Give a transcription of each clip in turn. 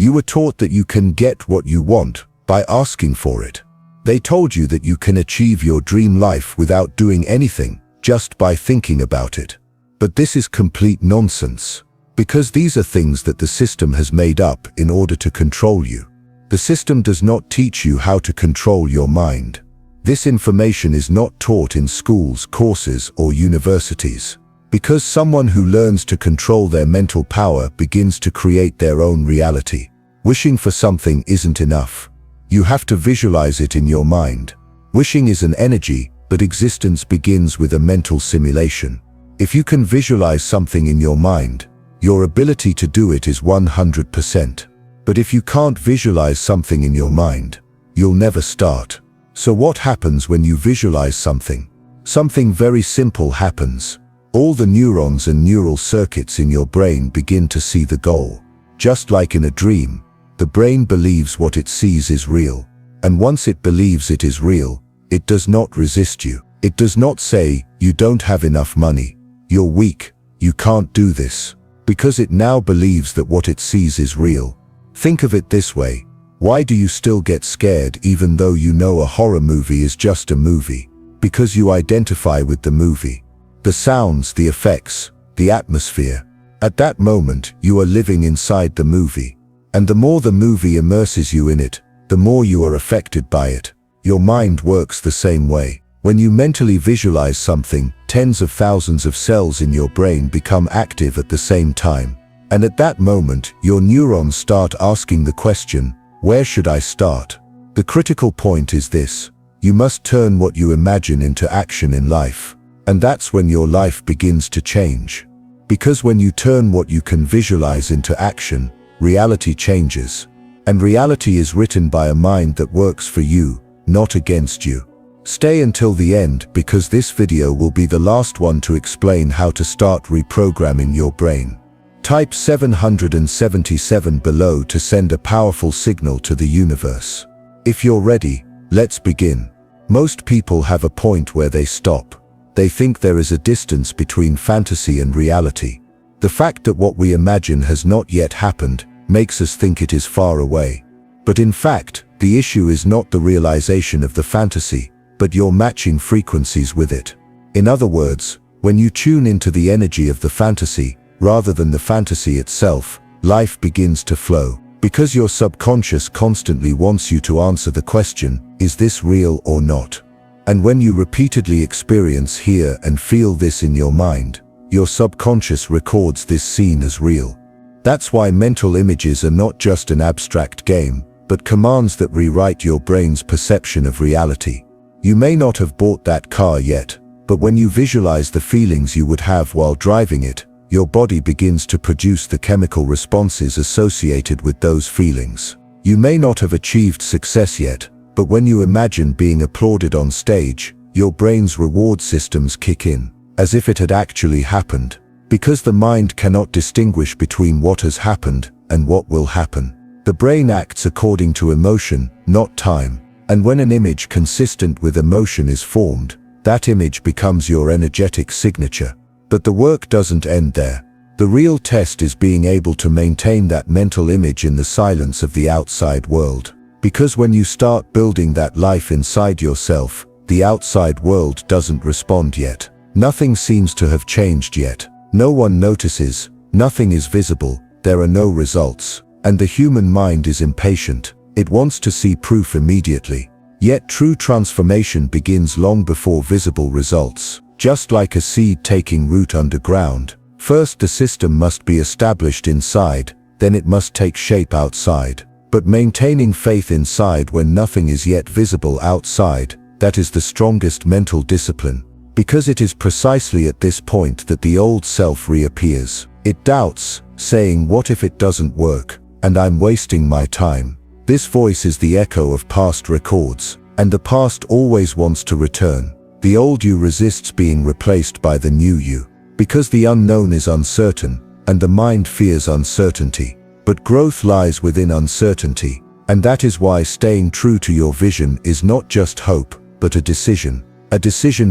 You were taught that you can get what you want by asking for it. They told you that you can achieve your dream life without doing anything, just by thinking about it. But this is complete nonsense, because these are things that the system has made up in order to control you. The system does not teach you how to control your mind. This information is not taught in schools, courses, or universities, because someone who learns to control their mental power begins to create their own reality. Wishing for something isn't enough. You have to visualize it in your mind. Wishing is an energy, but existence begins with a mental simulation. If you can visualize something in your mind, your ability to do it is 100%. But if you can't visualize something in your mind, you'll never start. So what happens when you visualize something? Something very simple happens. All the neurons and neural circuits in your brain begin to see the goal. Just like in a dream, the brain believes what it sees is real. And once it believes it is real, it does not resist you. It does not say, "You don't have enough money. You're weak. You can't do this." Because it now believes that what it sees is real. Think of it this way. Why do you still get scared even though you know a horror movie is just a movie? Because you identify with the movie. The sounds, the effects, the atmosphere. At that moment, you are living inside the movie. And the more the movie immerses you in it, the more you are affected by it. Your mind works the same way. When you mentally visualize something, tens of thousands of cells in your brain become active at the same time. And at that moment, your neurons start asking the question, where should I start? The critical point is this: you must turn what you imagine into action in life. And that's when your life begins to change. Because when you turn what you can visualize into action, reality changes. And reality is written by a mind that works for you, not against you. Stay until the end, because this video will be the last one to explain how to start reprogramming your brain. Type 777 below to send a powerful signal to the universe. If you're ready, let's begin. Most people have a point where they stop. They think there is a distance between fantasy and reality. The fact that what we imagine has not yet happened makes us think it is far away. But in fact, the issue is not the realization of the fantasy, but your matching frequencies with it. In other words, when you tune into the energy of the fantasy, rather than the fantasy itself, life begins to flow. Because your subconscious constantly wants you to answer the question, is this real or not? And when you repeatedly experience, hear, and feel this in your mind, your subconscious records this scene as real. That's why mental images are not just an abstract game, but commands that rewrite your brain's perception of reality. You may not have bought that car yet, but when you visualize the feelings you would have while driving it, your body begins to produce the chemical responses associated with those feelings. You may not have achieved success yet, but when you imagine being applauded on stage, your brain's reward systems kick in, as if it had actually happened. Because the mind cannot distinguish between what has happened and what will happen. The brain acts according to emotion, not time. And when an image consistent with emotion is formed, that image becomes your energetic signature. But the work doesn't end there. The real test is being able to maintain that mental image in the silence of the outside world. Because when you start building that life inside yourself, the outside world doesn't respond yet. Nothing seems to have changed yet. No one notices, nothing is visible, there are no results. And the human mind is impatient. It wants to see proof immediately. Yet true transformation begins long before visible results. Just like a seed taking root underground, first the system must be established inside, then it must take shape outside. But maintaining faith inside when nothing is yet visible outside, that is the strongest mental discipline. Because it is precisely at this point that the old self reappears. It doubts, saying, what if it doesn't work, and I'm wasting my time? This voice is the echo of past records, and the past always wants to return. The old you resists being replaced by the new you, because the unknown is uncertain, and the mind fears uncertainty. But growth lies within uncertainty, and that is why staying true to your vision is not just hope, but a decision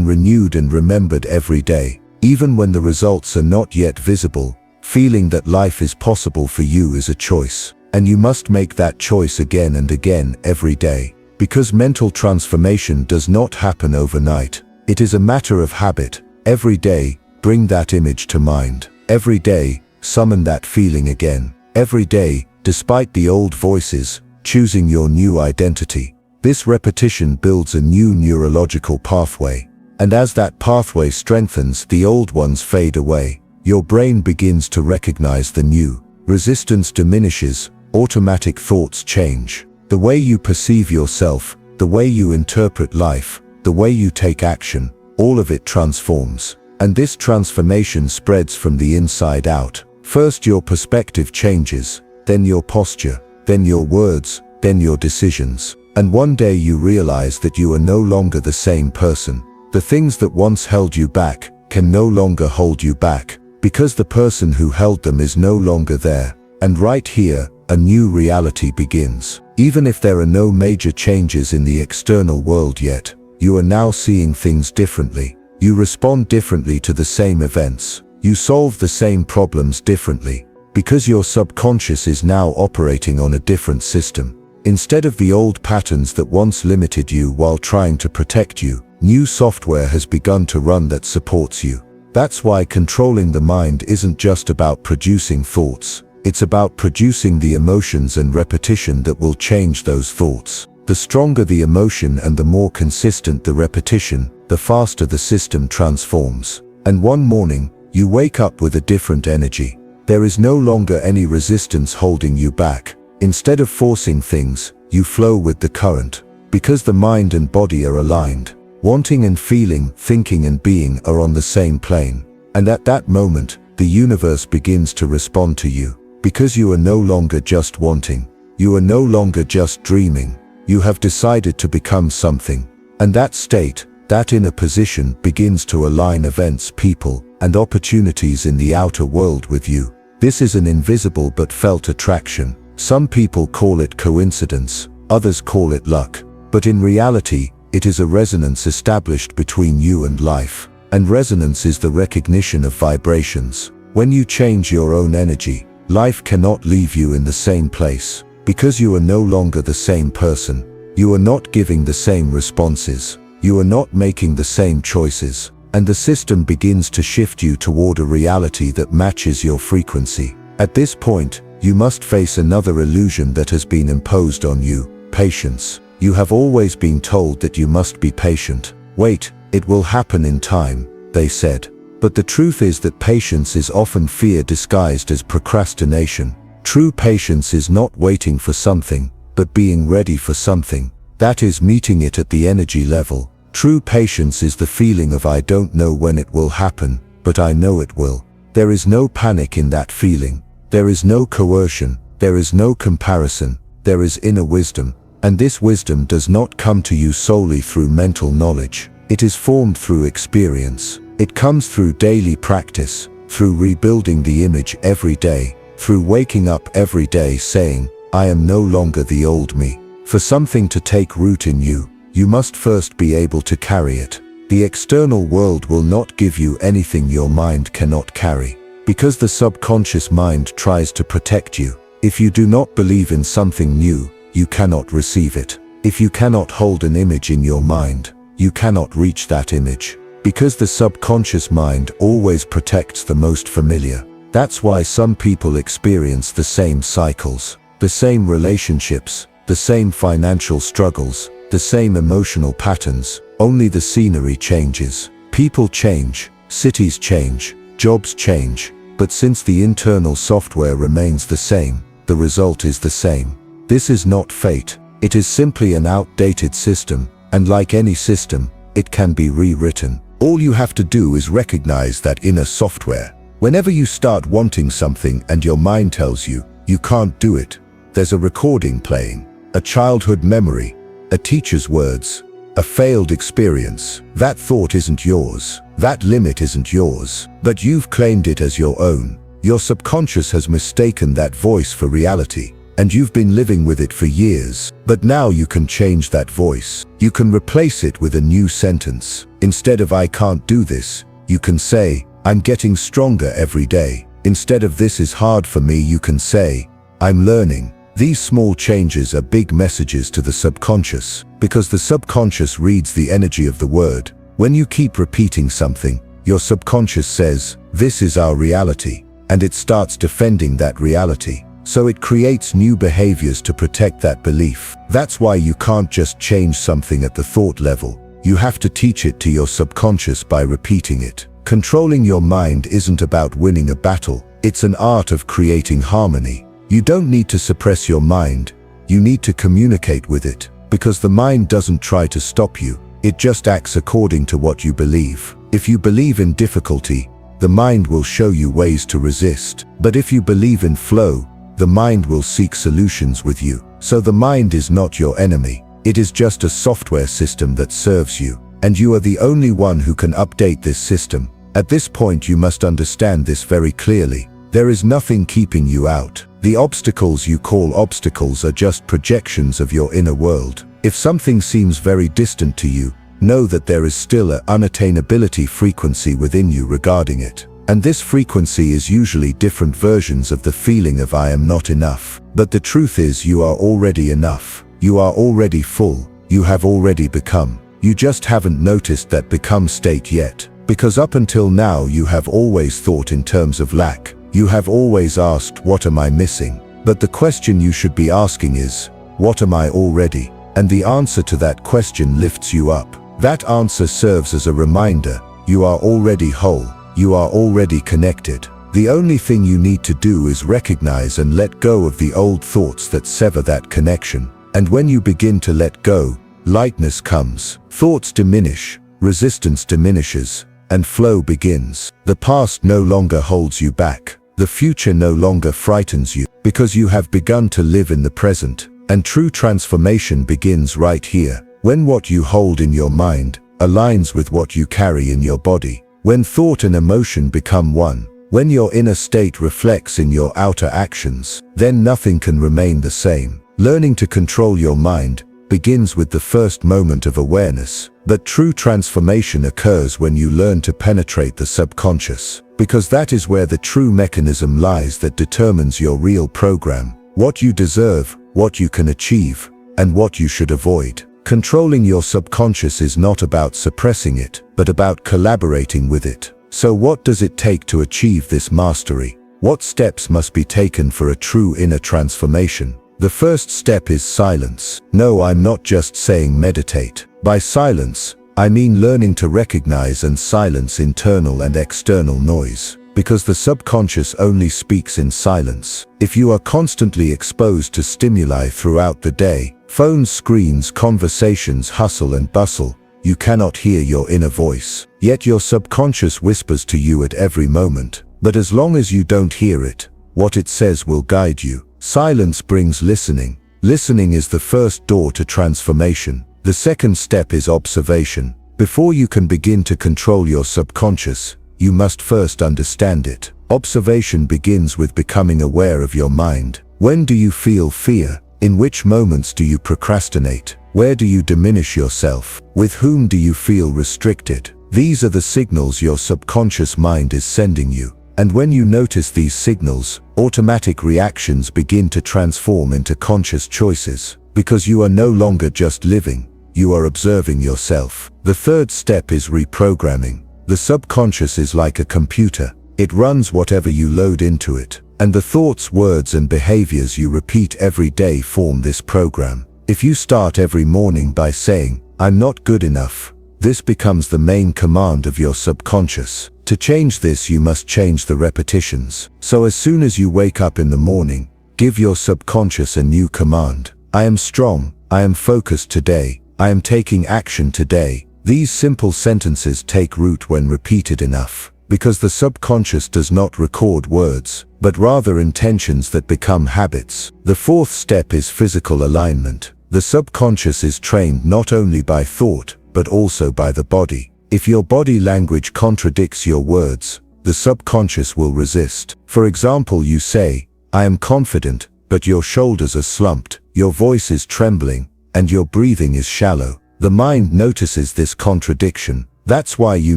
renewed and remembered every day. Even when the results are not yet visible, feeling that life is possible for you is a choice. And you must make that choice again and again every day. Because mental transformation does not happen overnight. It is a matter of habit. Every day, bring that image to mind. Every day, summon that feeling again. Every day, despite the old voices, choosing your new identity. This repetition builds a new neurological pathway. And as that pathway strengthens, the old ones fade away. Your brain begins to recognize the new. Resistance diminishes, automatic thoughts change. The way you perceive yourself, the way you interpret life, the way you take action, all of it transforms. And this transformation spreads from the inside out. First your perspective changes, then your posture, then your words, then your decisions. And one day you realize that you are no longer the same person. The things that once held you back can no longer hold you back, because the person who held them is no longer there. And right here, a new reality begins. Even if there are no major changes in the external world yet, you are now seeing things differently. You respond differently to the same events. You solve the same problems differently, because your subconscious is now operating on a different system. Instead of the old patterns that once limited you while trying to protect you, new software has begun to run that supports you. That's why controlling the mind isn't just about producing thoughts. It's about producing the emotions and repetition that will change those thoughts. The stronger the emotion and the more consistent the repetition, the faster the system transforms. And one morning, you wake up with a different energy. There is no longer any resistance holding you back. Instead of forcing things, you flow with the current. Because the mind and body are aligned. Wanting and feeling, thinking and being are on the same plane. And at that moment, the universe begins to respond to you. Because you are no longer just wanting. You are no longer just dreaming. You have decided to become something. And that state, that inner position, begins to align events, people, and opportunities in the outer world with you. This is an invisible but felt attraction. Some people call it coincidence, others call it luck. But in reality, it is a resonance established between you and life. And resonance is the recognition of vibrations. When you change your own energy, life cannot leave you in the same place. Because you are no longer the same person. You are not giving the same responses. You are not making the same choices. And the system begins to shift you toward a reality that matches your frequency. At this point, you must face another illusion that has been imposed on you: patience. You have always been told that you must be patient. Wait, it will happen in time, they said. But the truth is that patience is often fear disguised as procrastination. True patience is not waiting for something, but being ready for something. That is meeting it at the energy level. True patience is the feeling of I don't know when it will happen, but I know it will. There is no panic in that feeling. There is no coercion. There is no comparison. There is inner wisdom. And this wisdom does not come to you solely through mental knowledge. It is formed through experience. It comes through daily practice, through rebuilding the image every day, through waking up every day saying, I am no longer the old me. For something to take root in you, you must first be able to carry it. The external world will not give you anything your mind cannot carry, because the subconscious mind tries to protect you. If you do not believe in something new, you cannot receive it. If you cannot hold an image in your mind, you cannot reach that image. Because the subconscious mind always protects the most familiar. That's why some people experience the same cycles, the same relationships, the same financial struggles, the same emotional patterns, only the scenery changes. People change, cities change, jobs change, but since the internal software remains the same, the result is the same. This is not fate, it is simply an outdated system, and like any system, it can be rewritten. All you have to do is recognize that inner software. Whenever you start wanting something and your mind tells you, you can't do it, there's a recording playing, a childhood memory, a teacher's words, a failed experience. That thought isn't yours, that limit isn't yours, but you've claimed it as your own. Your subconscious has mistaken that voice for reality, and you've been living with it for years. But now you can change that voice. You can replace it with a new sentence. Instead of I can't do this, you can say, I'm getting stronger every day. Instead of this is hard for me, you can say, I'm learning. These small changes are big messages to the subconscious, because the subconscious reads the energy of the word. When you keep repeating something, your subconscious says, "This is our reality," and it starts defending that reality. So it creates new behaviors to protect that belief. That's why you can't just change something at the thought level. You have to teach it to your subconscious by repeating it. Controlling your mind isn't about winning a battle. It's an art of creating harmony. You don't need to suppress your mind. You need to communicate with it, because the mind doesn't try to stop you. It just acts according to what you believe. If you believe in difficulty, the mind will show you ways to resist. But if you believe in flow, the mind will seek solutions with you. So the mind is not your enemy. It is just a software system that serves you. And you are the only one who can update this system. At this point you must understand this very clearly. There is nothing keeping you out. The obstacles you call obstacles are just projections of your inner world. If something seems very distant to you, know that there is still an unattainability frequency within you regarding it. And this frequency is usually different versions of the feeling of "I am not enough." But the truth is, you are already enough. You are already full. You have already become. You just haven't noticed that become state yet. Because up until now you have always thought in terms of lack. You have always asked, "What am I missing?" But the question you should be asking is, "What am I already?" And the answer to that question lifts you up. That answer serves as a reminder. You are already whole. You are already connected. The only thing you need to do is recognize and let go of the old thoughts that sever that connection. And when you begin to let go, lightness comes. Thoughts diminish, resistance diminishes, and flow begins. The past no longer holds you back. The future no longer frightens you, because you have begun to live in the present. And true transformation begins right here, when what you hold in your mind aligns with what you carry in your body. When thought and emotion become one, when your inner state reflects in your outer actions, then nothing can remain the same. Learning to control your mind begins with the first moment of awareness. But true transformation occurs when you learn to penetrate the subconscious, because that is where the true mechanism lies that determines your real program, what you deserve, what you can achieve, and what you should avoid. Controlling your subconscious is not about suppressing it, but about collaborating with it. So what does it take to achieve this mastery? What steps must be taken for a true inner transformation? The first step is silence. No, I'm not just saying meditate. By silence, I mean learning to recognize and silence internal and external noise. Because the subconscious only speaks in silence. If you are constantly exposed to stimuli throughout the day, phones, screens, conversations, hustle and bustle, you cannot hear your inner voice. Yet your subconscious whispers to you at every moment. But as long as you don't hear it, what it says will guide you. Silence brings listening. Listening is the first door to transformation. The second step is observation. Before you can begin to control your subconscious, you must first understand it. Observation begins with becoming aware of your mind. When do you feel fear? In which moments do you procrastinate? Where do you diminish yourself? With whom do you feel restricted? These are the signals your subconscious mind is sending you. And when you notice these signals, automatic reactions begin to transform into conscious choices. Because you are no longer just living, you are observing yourself. The third step is reprogramming. The subconscious is like a computer. It runs whatever you load into it. And the thoughts, words, and behaviors you repeat every day form this program. If you start every morning by saying, "I'm not good enough," this becomes the main command of your subconscious. To change this, you must change the repetitions. So as soon as you wake up in the morning, give your subconscious a new command. "I am strong. I am focused today. I am taking action today." These simple sentences take root when repeated enough, because the subconscious does not record words, but rather intentions that become habits. The fourth step is physical alignment. The subconscious is trained not only by thought, but also by the body. If your body language contradicts your words, the subconscious will resist. For example, you say, "I am confident," but your shoulders are slumped, your voice is trembling, and your breathing is shallow. The mind notices this contradiction. That's why you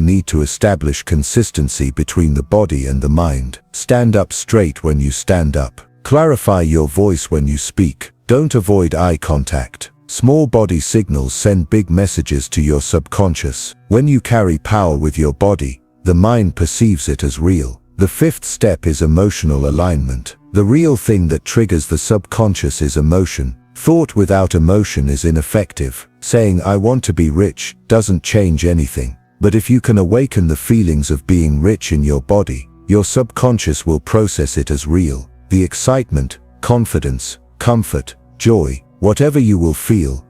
need to establish consistency between the body and the mind. Stand up straight when you stand up. Clarify your voice when you speak. Don't avoid eye contact. Small body signals send big messages to your subconscious. When you carry power with your body, the mind perceives it as real. The fifth step is emotional alignment. The real thing that triggers the subconscious is emotion. Thought without emotion is ineffective. Saying "I want to be rich" doesn't change anything. But if you can awaken the feelings of being rich in your body, your subconscious will process it as real. The excitement, confidence, comfort, joy, whatever you will feel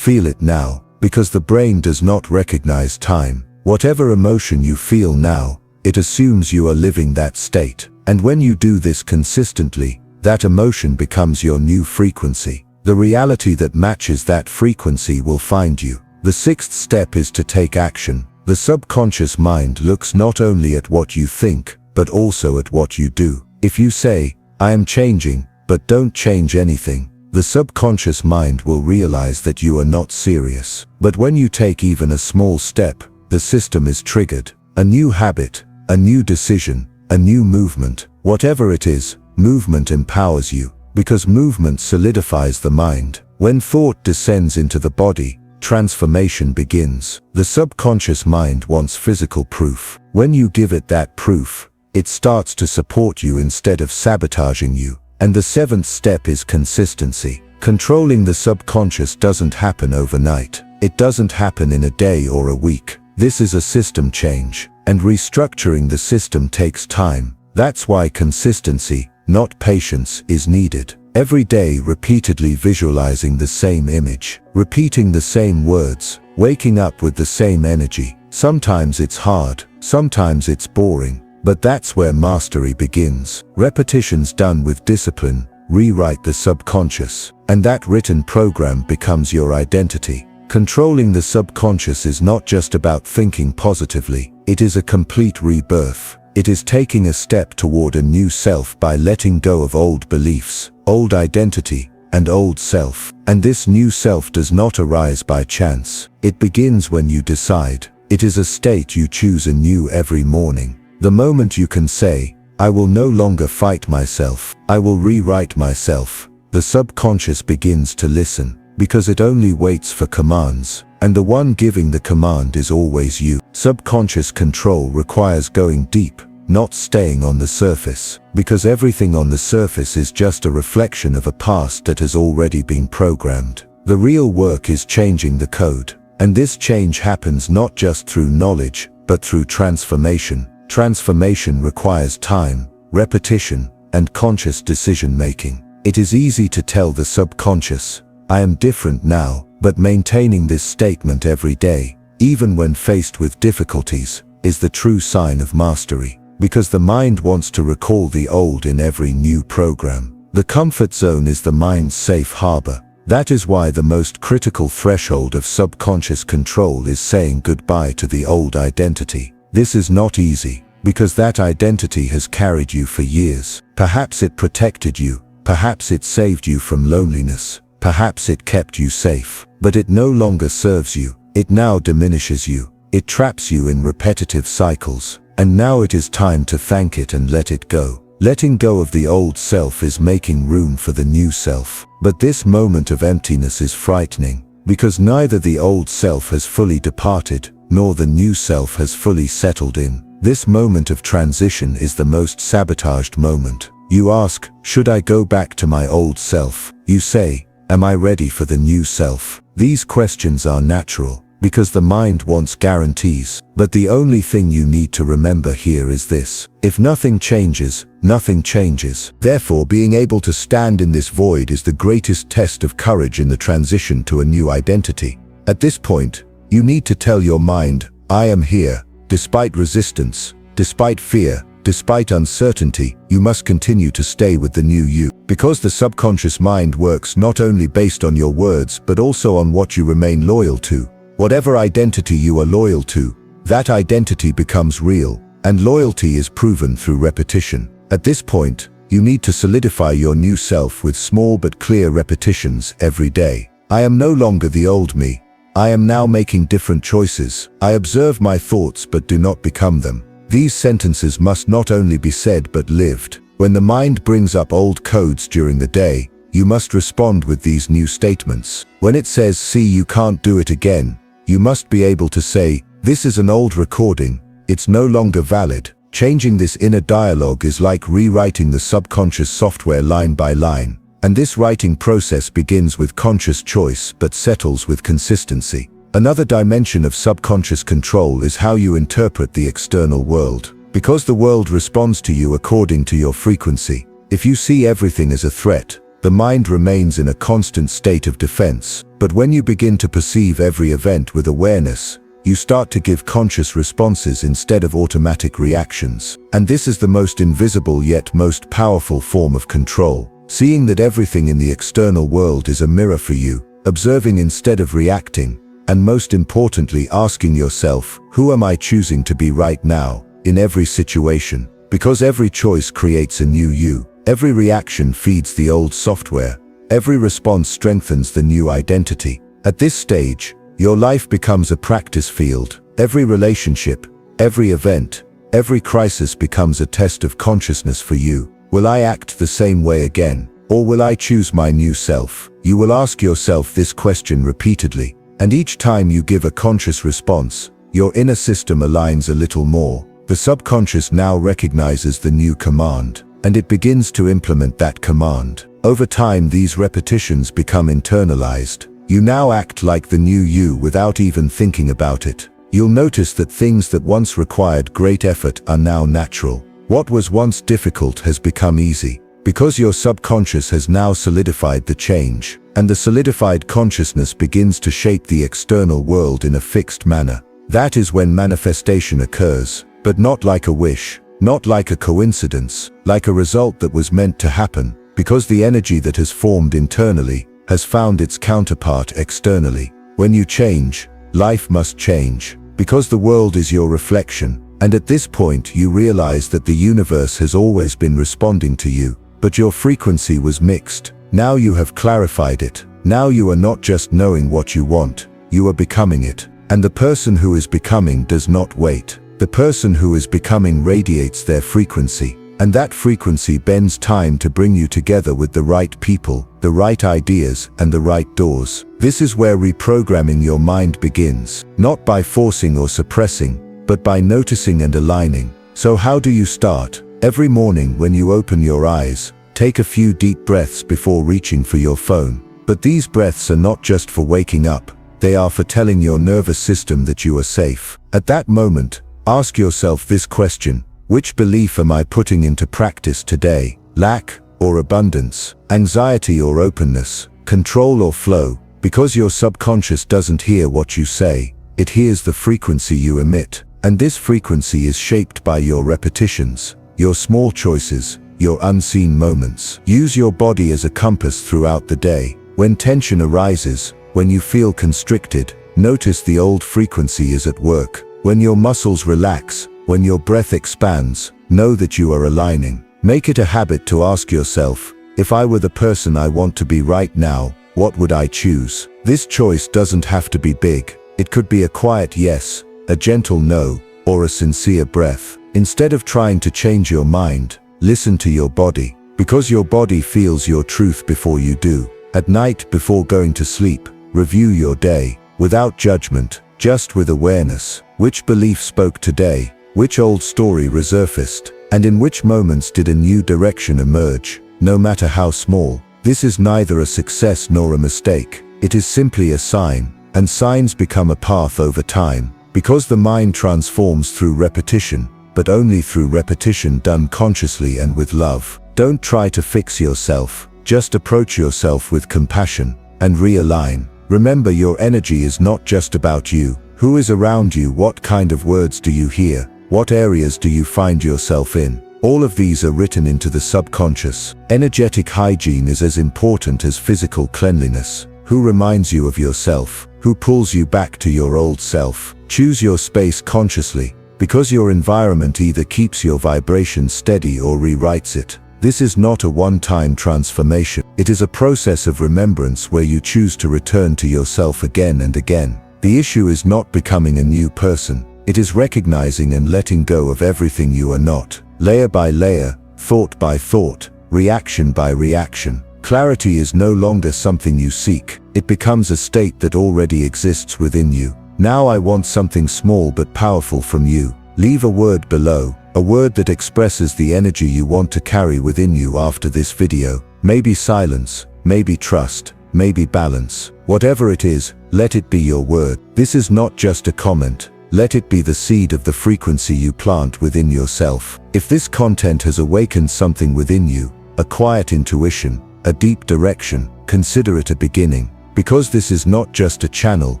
it now, because the brain does not recognize time. Whatever emotion you feel now, it assumes you are living that state. And when you do this consistently, that emotion becomes your new frequency. The reality that matches that frequency will find you. The sixth step is to take action. The subconscious mind looks not only at what you think, but also at what you do. If you say, "I am changing," but don't change anything, the subconscious mind will realize that you are not serious. But when you take even a small step, the system is triggered. A new habit, a new decision, a new movement. Whatever it is, movement empowers you, because movement solidifies the mind. When thought descends into the body, transformation begins. The subconscious mind wants physical proof. When you give it that proof, it starts to support you instead of sabotaging you. And the seventh step is consistency. Controlling the subconscious doesn't happen overnight. It doesn't happen in a day or a week. This is a system change, and restructuring the system takes time. That's why consistency, not patience, is needed. Every day repeatedly visualizing the same image, repeating the same words, waking up with the same energy. Sometimes it's hard, sometimes it's boring, but that's where mastery begins. Repetitions done with discipline rewrite the subconscious, and that written program becomes your identity. Controlling the subconscious is not just about thinking positively, it is a complete rebirth. It is taking a step toward a new self by letting go of old beliefs, old identity, and old self. And this new self does not arise by chance. It begins when you decide. It is a state you choose anew every morning. The moment you can say, "I will no longer fight myself, I will rewrite myself," the subconscious begins to listen, because it only waits for commands, and the one giving the command is always you. Subconscious control requires going deep, not staying on the surface, because everything on the surface is just a reflection of a past that has already been programmed. The real work is changing the code, and this change happens not just through knowledge, but through transformation. Transformation requires time, repetition, and conscious decision-making. It is easy to tell the subconscious, "I am different now," but maintaining this statement every day, even when faced with difficulties, is the true sign of mastery, because the mind wants to recall the old in every new program. The comfort zone is the mind's safe harbor. That is why the most critical threshold of subconscious control is saying goodbye to the old identity. This is not easy, because that identity has carried you for years. Perhaps it protected you, perhaps it saved you from loneliness, perhaps it kept you safe, but it no longer serves you. It now diminishes you. It traps you in repetitive cycles, and now it is time to thank it and let it go. Letting go of the old self is making room for the new self. But this moment of emptiness is frightening, because neither the old self has fully departed, nor the new self has fully settled in. This moment of transition is the most sabotaged moment. You ask, "Should I go back to my old self?" You say, "Am I ready for the new self?" These questions are natural, because the mind wants guarantees. But the only thing you need to remember here is this: if nothing changes, nothing changes. Therefore, being able to stand in this void is the greatest test of courage in the transition to a new identity. At this point, you need to tell your mind, "I am here." Despite resistance, despite fear, despite uncertainty, you must continue to stay with the new you. Because the subconscious mind works not only based on your words, but also on what you remain loyal to. Whatever identity you are loyal to, that identity becomes real, and loyalty is proven through repetition. At this point, you need to solidify your new self with small but clear repetitions every day. I am no longer the old me. I am now making different choices. I observe my thoughts but do not become them. These sentences must not only be said but lived. When the mind brings up old codes during the day, you must respond with these new statements. When it says, "See, you can't do it again," you must be able to say, "This is an old recording. It's no longer valid." Changing this inner dialogue is like rewriting the subconscious software line by line. And this writing process begins with conscious choice but settles with consistency. Another dimension of subconscious control is how you interpret the external world. Because the world responds to you according to your frequency. If you see everything as a threat, the mind remains in a constant state of defense. But when you begin to perceive every event with awareness, you start to give conscious responses instead of automatic reactions. And this is the most invisible yet most powerful form of control. Seeing that everything in the external world is a mirror for you, observing instead of reacting, and most importantly asking yourself, who am I choosing to be right now, in every situation? Because every choice creates a new you. Every reaction feeds the old software. Every response strengthens the new identity. At this stage, your life becomes a practice field. Every relationship, every event, every crisis becomes a test of consciousness for you. Will I act the same way again? Or will I choose my new self? You will ask yourself this question repeatedly. And each time you give a conscious response, your inner system aligns a little more. The subconscious now recognizes the new command, and it begins to implement that command. Over time, these repetitions become internalized. You now act like the new you without even thinking about it. You'll notice that things that once required great effort are now natural. What was once difficult has become easy, because your subconscious has now solidified the change, and the solidified consciousness begins to shape the external world in a fixed manner. That is when manifestation occurs, but not like a wish, not like a coincidence, like a result that was meant to happen, because the energy that has formed internally has found its counterpart externally. When you change, life must change, because the world is your reflection, and at this point you realize that the universe has always been responding to you, but your frequency was mixed. Now you have clarified it. Now you are not just knowing what you want, you are becoming it. And the person who is becoming does not wait. The person who is becoming radiates their frequency, and that frequency bends time to bring you together with the right people, the right ideas, and the right doors. This is where reprogramming your mind begins, not by forcing or suppressing, but by noticing and aligning. So how do you start? Every morning when you open your eyes, take a few deep breaths before reaching for your phone. But these breaths are not just for waking up, they are for telling your nervous system that you are safe. At that moment, ask yourself this question: which belief am I putting into practice today? Lack or abundance? Anxiety or openness? Control or flow? Because your subconscious doesn't hear what you say, it hears the frequency you emit. And this frequency is shaped by your repetitions, your small choices, your unseen moments. Use your body as a compass throughout the day. When tension arises, when you feel constricted, notice the old frequency is at work. When your muscles relax, when your breath expands, know that you are aligning. Make it a habit to ask yourself, if I were the person I want to be right now, what would I choose? This choice doesn't have to be big. It could be a quiet yes, a gentle no, or a sincere breath. Instead of trying to change your mind, listen to your body, because your body feels your truth before you do. At night before going to sleep, review your day, without judgment, just with awareness. Which belief spoke today? Which old story resurfaced? And in which moments did a new direction emerge, no matter how small? This is neither a success nor a mistake. It is simply a sign, and signs become a path over time, because the mind transforms through repetition, but only through repetition done consciously and with love. Don't try to fix yourself, just approach yourself with compassion, and realign. Remember, your energy is not just about you. Who is around you? What kind of words do you hear? What areas do you find yourself in? All of these are written into the subconscious. Energetic hygiene is as important as physical cleanliness. Who reminds you of yourself? Who pulls you back to your old self? Choose your space consciously, because your environment either keeps your vibration steady or rewrites it. This is not a one-time transformation. It is a process of remembrance where you choose to return to yourself again and again. The issue is not becoming a new person. It is recognizing and letting go of everything you are not. Layer by layer, thought by thought, reaction by reaction. Clarity is no longer something you seek. It becomes a state that already exists within you. Now I want something small but powerful from you. Leave a word below, a word that expresses the energy you want to carry within you after this video. Maybe silence, maybe trust, maybe balance. Whatever it is, let it be your word. This is not just a comment. Let it be the seed of the frequency you plant within yourself. If this content has awakened something within you, a quiet intuition, a deep direction, consider it a beginning. Because this is not just a channel,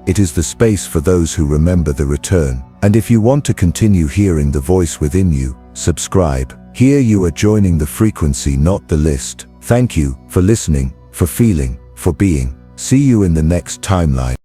it is the space for those who remember the return. And if you want to continue hearing the voice within you, subscribe. Here you are joining the frequency, not the list. Thank you for listening, for feeling, for being. See you in the next timeline.